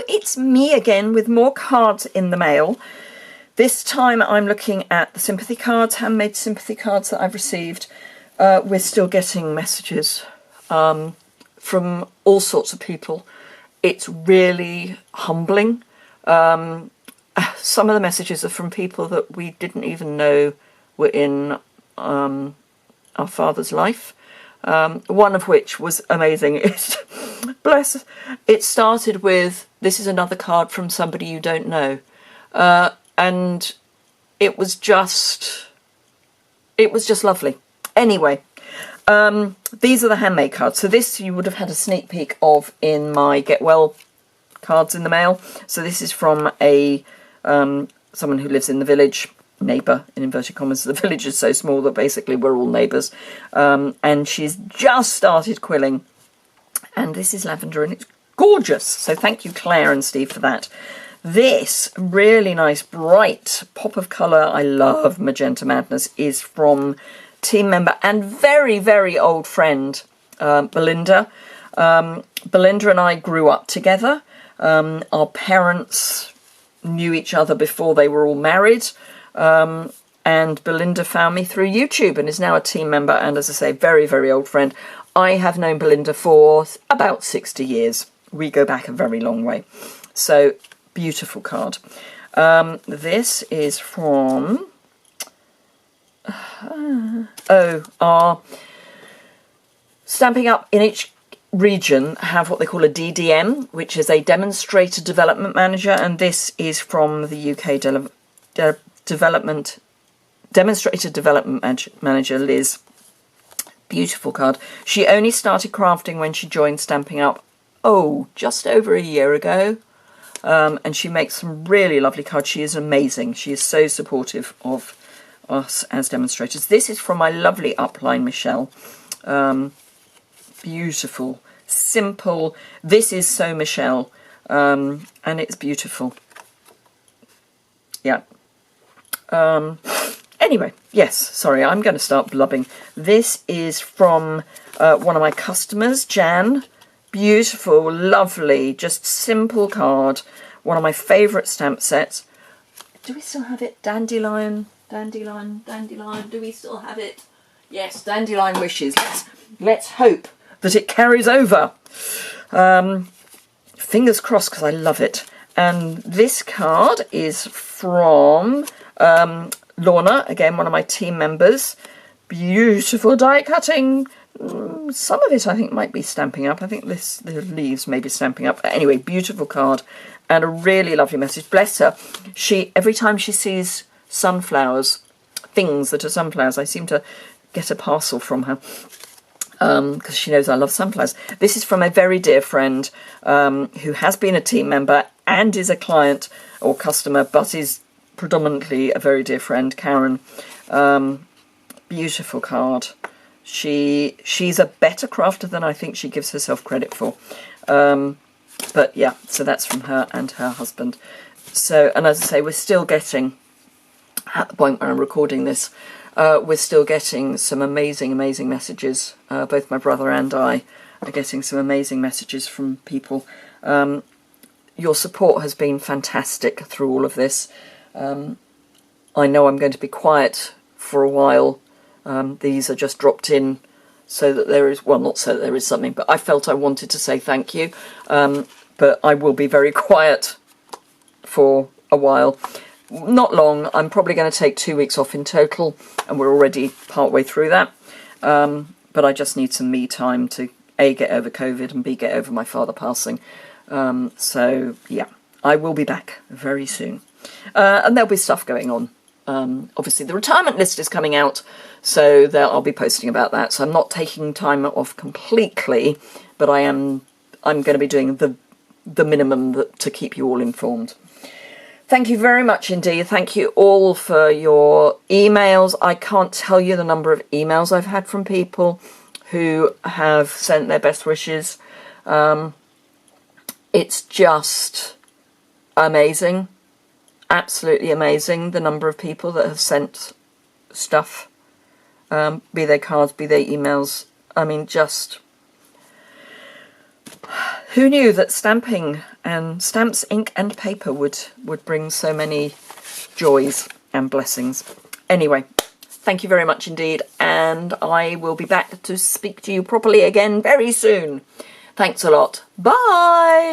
it's me again with more cards in the mail. This time I'm looking at the sympathy cards, handmade sympathy cards that I've received. We're still getting messages from all sorts of people. It's really humbling. Some of the messages are from people that we didn't even know were in our father's life. One of which was amazing. Bless. It started with, "This is another card from somebody you don't know," and it was just lovely. Anyway, these are the handmade cards. So this you would have had a sneak peek of in my Get Well cards in the mail. So this is from a someone who lives in the village. Neighbour, in inverted commas. The village is so small that basically we're all neighbours, and she's just started quilling, and this is lavender and it's gorgeous. So thank you Claire and Steve for that. This really nice bright pop of colour, I love Magenta Madness, is from team member and very, very old friend Belinda. Belinda and I grew up together. Our parents knew each other before they were all married. And Belinda found me through YouTube and is now a team member and, as I say, very, very old friend. I have known Belinda for about 60 years. We go back a very long way. So, beautiful card. This is from... our Stamping Up in each region have what they call a DDM, which is a Demonstrator Development Manager, and this is from the UK Demonstrator Development Manager, Liz. Beautiful card. She only started crafting when she joined Stamping Up, just over a year ago. And she makes some really lovely cards. She is amazing. She is so supportive of us as demonstrators. This is from my lovely upline, Michelle. Beautiful, simple. This is so Michelle, and it's beautiful. Yeah. Anyway, yes, sorry, I'm going to start blubbing. This is from one of my customers, Jan. Beautiful, lovely, just simple card. One of my favourite stamp sets. Do we still have it? Dandelion, dandelion, dandelion. Do we still have it? Yes, Dandelion Wishes. Let's hope that it carries over. Fingers crossed, because I love it. And this card is from Lorna, again, one of my team members. Beautiful die cutting. Some of it I think might be Stamping Up. I think the leaves may be Stamping Up. Anyway, beautiful card and a really lovely message. Bless her. Every time she sees sunflowers, things that are sunflowers, I seem to get a parcel from her. Because she knows I love sunflowers. This is from a very dear friend who has been a team member and is a client or customer, but is predominantly a very dear friend, Karen. Beautiful card. She's a better crafter than I think she gives herself credit for. But yeah, so that's from her and her husband. So, and as I say, we're still getting, at the point where I'm recording this, we're still getting some amazing, amazing messages. Both my brother and I are getting some amazing messages from people. Your support has been fantastic through all of this. I know I'm going to be quiet for a while. These are just dropped in so that there is, well, not so that there is something, but I felt I wanted to say thank you. But I will be very quiet for a while. Not long. I'm probably going to take 2 weeks off in total, and we're already partway through that. But I just need some me time to A, get over COVID, and B, get over my father passing. So, yeah, I will be back very soon. And there'll be stuff going on. Obviously, the retirement list is coming out, so I'll be posting about that. So I'm not taking time off completely, but I'm going to be doing the minimum to keep you all informed. Thank you very much indeed. Thank you all for your emails. I can't tell you the number of emails I've had from people who have sent their best wishes. It's just amazing. Absolutely amazing, the number of people that have sent stuff. Be they cards, be they emails. I mean, just... Who knew that stamping And stamps, ink and paper would bring so many joys and blessings. Anyway, thank you very much indeed, and I will be back to speak to you properly again very soon. Thanks a lot. Bye!